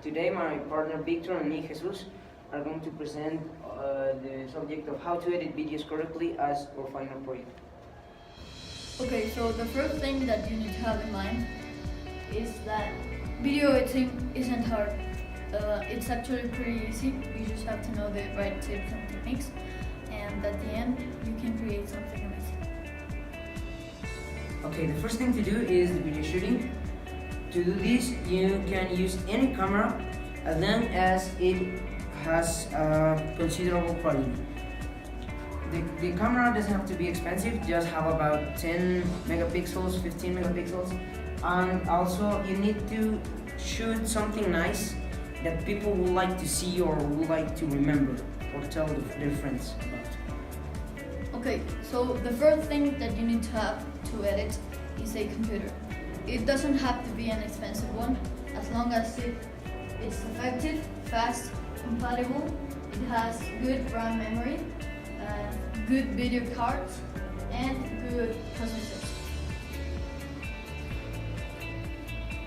Today my partner Victor and me, Jesus, are going to present the subject of how to edit videos correctly as our final project. Okay, so the first thing that you need to have in mind is that video editing isn't hard. It's actually pretty easy. You just have to know the right tips and techniques, and at the end, you can create something amazing. Okay, the first thing to do is the video shooting. To do this, you can use any camera as long as it has considerable quality. The camera doesn't have to be expensive, just have about 10 megapixels, 15 megapixels, and also you need to shoot something nice that people would like to see or would like to remember or tell their friends about. Okay, so the first thing that you need to have to edit is a computer. It doesn't have to be an expensive one, as long as it's effective, fast, compatible, it has good RAM memory, good video cards, and good processors.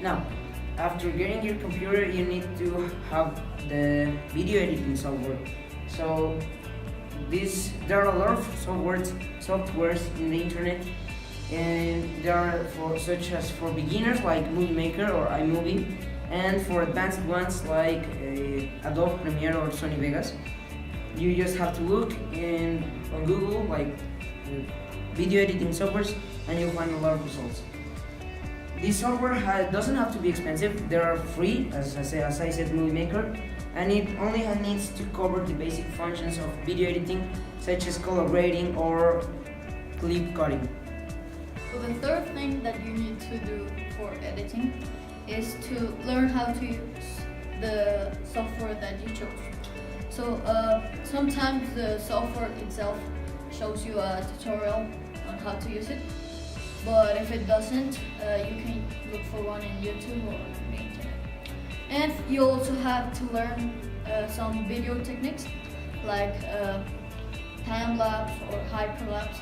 Now, after getting your computer, you need to have the video editing software. So there are a lot of softwares in the internet, and there are such as for beginners like Movie Maker or iMovie, and for advanced ones like Adobe Premiere or Sony Vegas. You just have to look on Google like video editing softwares, and you'll find a lot of results. This software doesn't have to be expensive. They are free, as I said, Movie Maker, and it only needs to cover the basic functions of video editing, such as color grading or clip cutting. So the third thing that you need to do for editing is to learn how to use the software that you chose. So sometimes the software itself shows you a tutorial on how to use it, but if it doesn't, you can look for one in YouTube or on the internet. And you also have to learn some video techniques like time lapse or hyperlapse,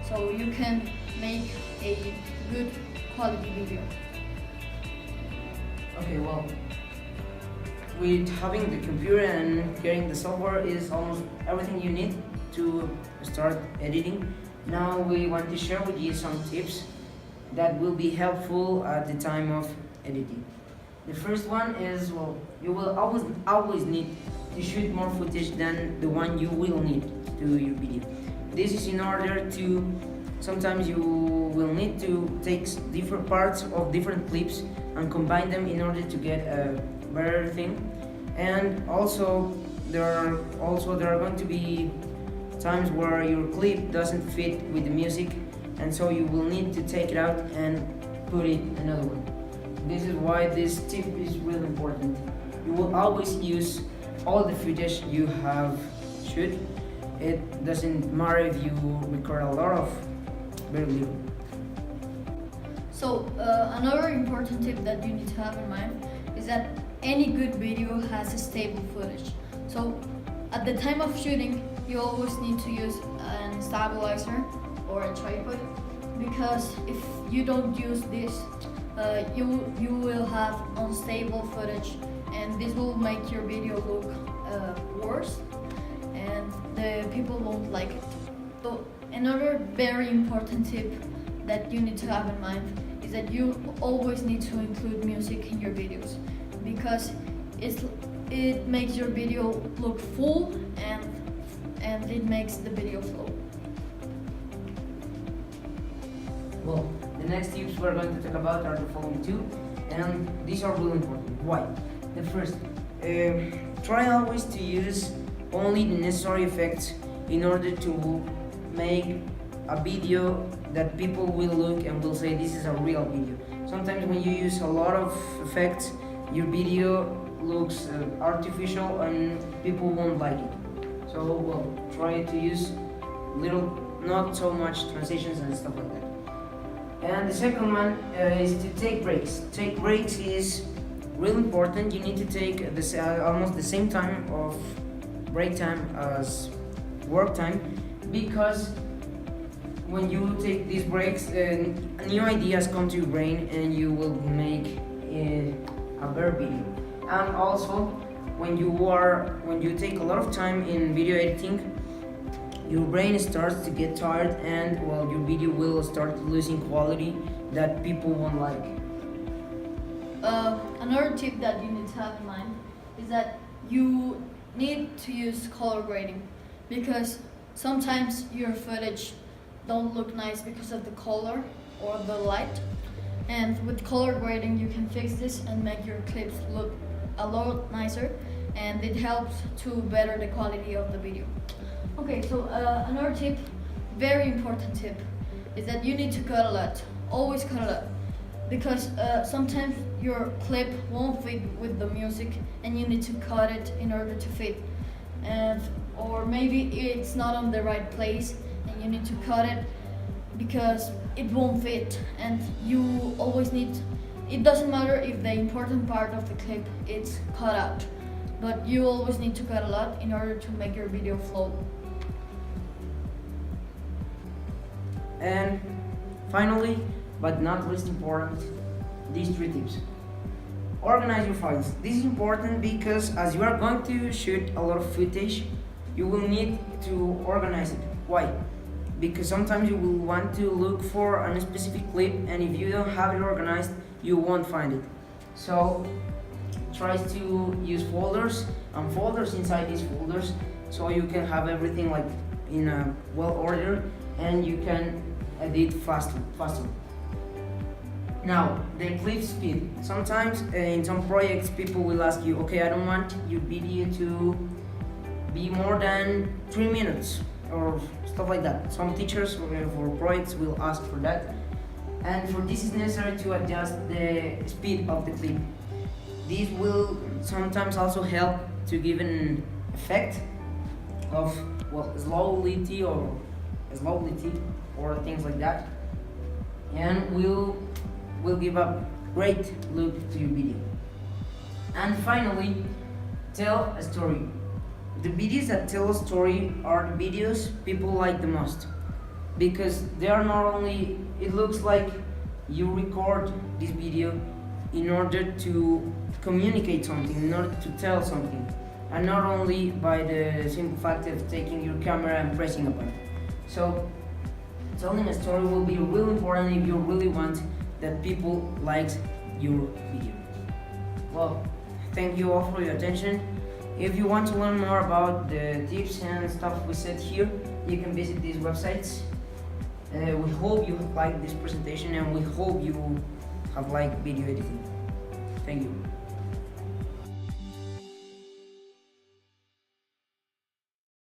so you can make a good quality video. Okay, well, with having the computer and getting the software is almost everything you need to start editing. Now we want to share with you some tips that will be helpful at the time of editing. The first one is, well, you will always need to shoot more footage than the one you will need to do your video. This is in order to, sometimes you will need to take different parts of different clips and combine them in order to get a better thing. And also there are going to be times where your clip doesn't fit with the music, and so you will need to take it out and put it another one. This is why this tip is really important. You will always use all the footage you have shoot. It doesn't matter if you record a lot of very little. So another important tip that you need to have in mind is that any good video has a stable footage. So at the time of shooting, you always need to use a stabilizer or a tripod, because if you don't use this, you will have unstable footage, and this will make your video look worse, and the people won't like it. So another very important tip that you need to have in mind is that you always need to include music in your videos, because it makes your video look full, and it makes the video flow. Well, the next tips we're going to talk about are the following two, and these are really important. Why? The first, try always to use only the necessary effects in order to make a video that people will look and will say this is a real video. Sometimes when you use a lot of effects, your video looks artificial and people won't like it. So, well, try to use not so much transitions and stuff like that. And the second one is to take breaks. Take breaks is really important. You need to take almost the same time of break time as work time, because when you take these breaks, new ideas come to your brain and you will make a better video. And also, when you take a lot of time in video editing, your brain starts to get tired, and well, your video will start losing quality that people won't like. Another tip that you need to have in mind is that you need to use color grading, because sometimes your footage don't look nice because of the color or the light, and with color grading you can fix this and make your clips look a lot nicer, and it helps to better the quality of the video. Okay, so another tip, very important tip, is that you need to cut a lot. Always cut a lot, because sometimes your clip won't fit with the music and you need to cut it in order to fit. And or maybe it's not on the right place and you need to cut it because it won't fit, and you always need, it doesn't matter if the important part of the clip is cut out, but you always need to cut a lot in order to make your video flow. And finally, but not least important, these 3 tips. Organize your files. This is important because as you are going to shoot a lot of footage, you will need to organize it. Why? Because sometimes you will want to look for a specific clip, and if you don't have it organized, you won't find it. So try to use folders and folders inside these folders, so you can have everything like in a well order, and you can edit faster. Now, the clip speed. Sometimes in some projects people will ask you, okay, I don't want your video to be more than 3 minutes or stuff like that. Some teachers for projects will ask for that, and for this is necessary to adjust the speed of the clip. This will sometimes also help to give an effect of slowity or things like that, and will give a great look to your video. And finally, tell a story. The videos that tell a story are the videos people like the most, because they are not only, it looks like you record this video in order to communicate something, in order to tell something, and not only by the simple fact of taking your camera and pressing a button. So telling a story will be really important if you really want that people likes your video. Well, thank you all for your attention. If you want to learn more about the tips and stuff we said here, you can visit these websites. We hope you have liked this presentation, and we hope you have liked video editing. Thank you.